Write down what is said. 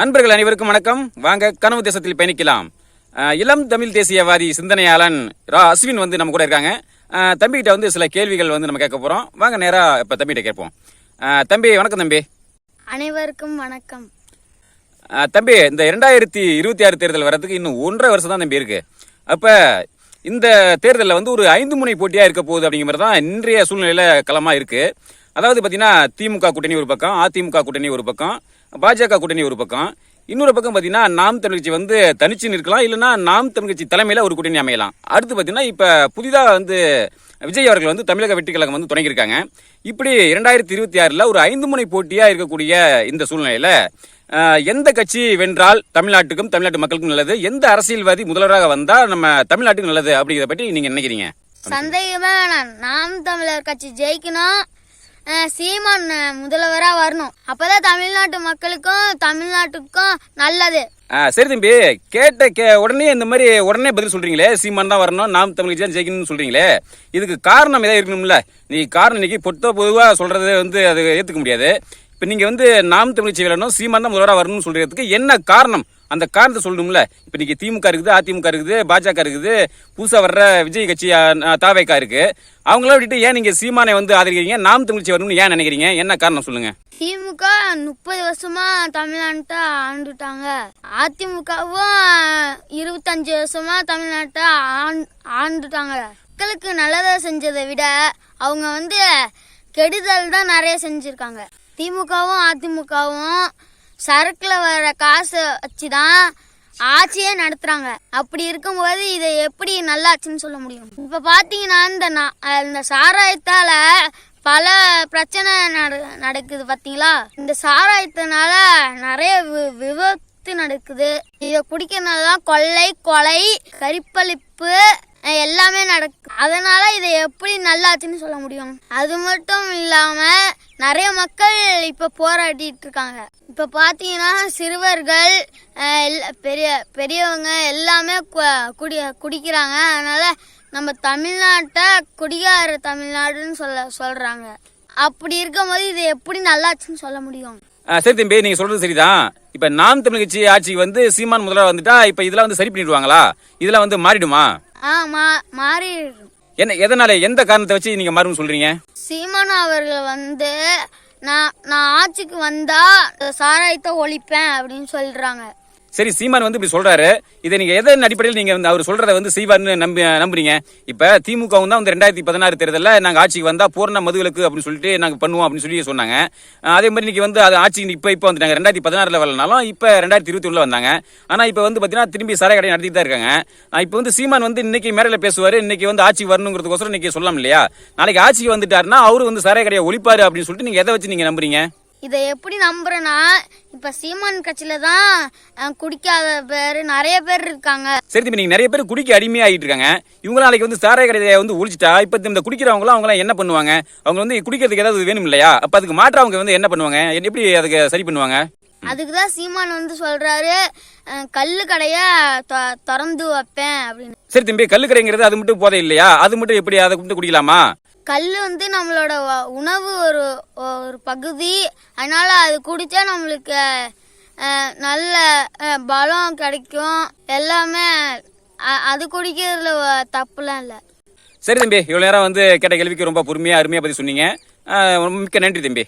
நண்பர்கள் அனைவருக்கும் வணக்கம். வாங்க கனவு தேசத்தில் பயணிக்கலாம். இளம் தமிழ் தேசியவாதி சிந்தனையாளன் அஸ்வின் வந்து நம்ம கூட இருக்காங்க. தம்பிகிட்ட வந்து சில கேள்விகள் வந்து நம்ம கேட்க போறோம். வாங்க நேரா இப்ப தம்பிகிட்ட கேட்போம். தம்பி வணக்கம். தம்பி அனைவருக்கும் வணக்கம். தம்பி, இந்த 2026 தேர்தல் வர்றதுக்கு இன்னும் 1.5 வருஷம் தான் தம்பி இருக்கு. அப்ப இந்த தேர்தலில் வந்து ஒரு 5 முனை போட்டியா இருக்க போகுது அப்படிங்கிற மாதிரி தான் இன்றைய சூழ்நிலையில களமா இருக்கு. அதாவது பாத்தீங்கன்னா திமுக கூட்டணி ஒரு பக்கம், அதிமுக கூட்டணி ஒரு பக்கம், பாஜக கூட்டணி ஒரு பக்கம், இன்னொரு பக்கம் பாத்தீங்கன்னா நாம் தமிழ் கட்சி வந்து தனிச்சு நிற்கலாம், இல்லைன்னா நாம் தமிழ் கட்சி தலைமையில ஒரு கூட்டணி அமையலாம். அடுத்து பாத்தீங்கன்னா இப்ப புதிதா வந்து விஜய் அவர்கள் வந்து தமிழக வெற்றி கழகம் வந்து தொடங்கியிருக்காங்க. இப்படி 2026 ஒரு 5 முனை போட்டியா இருக்கக்கூடிய இந்த சூழ்நிலையில எந்த கட்சி வென்றால் தமிழ்நாட்டுக்கும் தமிழ்நாட்டு மக்களுக்கும் நல்லது, எந்த அரசியல்வாதி முதல்வராக வந்தா நம்ம தமிழ்நாட்டுக்கு நல்லது அப்படிங்கிறத பற்றி நீங்க நினைக்கிறீங்க? சந்தேகமே வேணாம். நாம் தமிழர் கட்சி ஜெயிக்கணும், சீமான் முதல்வரா வரணும். அப்பதான் தமிழ்நாட்டு மக்களுக்கும் தமிழ்நாட்டுக்கும் நல்லது. சரி தம்பி, உடனே இந்த மாதிரி உடனே பதில் சொல்றீங்களே, சீமான் தான் வரணும், நாம் தமிழ் கட்சி தான் ஜெயிக்கணும்னு சொல்றீங்களே, இதுக்கு காரணம் ஏதாவது இருக்கணும்ல? நீ காரணம் இன்னைக்கு பொதுவா சொல்றது வந்து அது ஏத்துக்க முடியாது. இப்ப நீங்க வந்து நாம் தமிழ் கட்சி வரணும், சீமான் தான் முதல்வராக வரணும்னு சொல்றதுக்கு என்ன காரணம்? அந்த காரணத்தை சொல்லணும்ல. இப்ப நீங்க திமுக இருக்குது, அதிமுக இருக்குது, பாஜக இருக்குது, புதுசா வர்ற விஜய் கட்சி தாவேக்கா இருக்கு. அவங்கள விட்டுட்டு ஏன் நீங்க சீமானை வந்து ஆதரிக்கிறீங்க, நாம் தமிழ் கட்சி வரணும்னு ஏன் நினைக்கிறீங்க? என்ன காரணம் சொல்லுங்க. திமுக 30 வருஷமா தமிழ்நாட்டை ஆண்டுட்டாங்க. அதிமுகவும் 25 வருஷமா தமிழ்நாட்டை ஆண்டுட்டாங்க. மக்களுக்கு நல்லதை செஞ்சதை விட அவங்க வந்து கெடுதல் தான் நிறைய செஞ்சிருக்காங்க. திமுகவும் அதிமுகவும் சரக்குல வர காசை வச்சுதான் ஆட்சியே நடத்துறாங்க. அப்படி இருக்கும்போது இதை எப்படி நல்லாச்சுன்னு சொல்ல முடியும்? இப்ப பாத்தீங்கன்னா இந்த சாராயத்தால பல பிரச்சனை நடக்குது பாத்தீங்களா? இந்த சாராயத்தினால நிறைய விபத்து நடக்குது. இதை குடிக்கிறதுனாலதான் கொலை, கற்பழிப்பு எல்லாமே நடக்குது. அதனால இதை எப்படி நல்லாச்சுன்னு சொல்ல முடியும்? அது மட்டும் இல்லாம நிறைய மக்கள் இப்ப போராடிட்டு இருக்காங்க. இப்ப பாத்தீங்கன்னா சிறுவர்கள், பெரியவங்க எல்லாமே குடிக்கிறாங்க. அதனால நம்ம தமிழ்நாட்டை குடிகார தமிழ்நாடுன்னு சொல்றாங்க. அப்படி இருக்கும்போது இது எப்படி நல்லாச்சுன்னு சொல்ல முடியும்? சரி தம்பி, நீங்க சொல்றது சரிதான். இப்ப நாம் தமிழ் கட்சி ஆட்சிக்கு வந்து சீமான் முதல்வர் வந்துட்டா இப்ப இதெல்லாம் வந்து சரி பண்ணிடுவாங்களா? இதெல்லாம் வந்து மாறிடுமா? மாறிடும். என்ன, எதனால, எந்த காரணத்தை வச்சு நீங்க மாறும் சொல்றீங்க? சீமான் அவர்கள் வந்து நான் ஆட்சிக்கு வந்தா சாராயத்தை ஒழிப்பேன் அப்படின்னு சொல்றாங்க. சரி, சீமான் வந்து இப்படி சொல்றாரு. இதை நீங்க எதன் அடிப்படையில் நீங்க வந்து அவர் சொல்றதை வந்து செய்வார்னு நம்புறீங்க? இப்ப திமுகவும் தான் வந்து 2016 தேர்தலில் நாங்க ஆட்சிக்கு வந்தா பூர்ண மதுவிலக்கு அப்படின்னு சொல்லிட்டு நாங்க பண்ணுவோம் அப்படின்னு சொல்லி சொன்னாங்க. அதே மாதிரி இன்னைக்கு வந்து அது ஆட்சிக்கு இப்ப வந்துட்டாங்க. 2016 வரலனாலும் இப்ப 2021 வந்தாங்க. ஆனா இப்ப வந்து பாத்தீங்கன்னா திரும்பி சாராய கடை நடத்திட்டு தான் இருக்காங்க. இப்ப வந்து சீமான் வந்து இன்னைக்கு மேடையில பேசுவாரு, இன்னைக்கு வந்து ஆட்சிக்கு வரணுங்கிறதுக்கோசரம் இன்னைக்கு சொல்லலாம் இல்லையா? நாளைக்கு ஆட்சிக்கு வந்துட்டாருன்னா அவரு வந்து சாராய கடையை ஒழிப்பாரு அப்படின்னு சொல்லிட்டு நீங்க எதை வச்சு நீங்க நம்புறீங்க? இதை எப்படி நம்புறேன்னா, இப்ப சீமான் கட்சியில தான் குடிக்காத பேரு நிறைய பேர் இருக்காங்க. சரி, நீங்க நிறைய பேர் குடிக்க அடிமையாகிட்டு இருக்காங்க. இவங்க நாளைக்கு வந்து சாராய கடையை வந்து ஒழிச்சிட்டா இப்ப இந்த குடிக்கிறவங்களும் அவங்க என்ன பண்ணுவாங்க? அவங்க வந்து குடிக்கிறதுக்கு ஏதாவது வேணும் இல்லையா? அப்ப அதுக்கு மாற்ற அவங்க வந்து என்ன பண்ணுவாங்க? எப்படி அதுக்கு சரி பண்ணுவாங்க? அதுக்குதான் சீமான் வந்து சொல்றாரு, கல்லு கடைய திறந்து வைப்பேன் அப்படின்னு. சரி தம்பி, கல்லு கடைங்கிறது அது மட்டும் போதை இல்லையா? அது மட்டும் எப்படி அதை மட்டும் குடிக்கலாமா? கல் வந்து நம்மளோட உணவு ஒரு பகுதி. அதனால அது குடிச்சா நம்மளுக்கு நல்ல பலம் கிடைக்கும். எல்லாமே அது குடிக்கிறதுல தப்புலாம் இல்லை. சரி தம்பி, இவ்வளவு நேரம் வந்து கேட்ட கேள்விக்கு ரொம்ப பொறுமையா அருமையா பதில் சொன்னீங்க. மிக்க நன்றி தம்பி.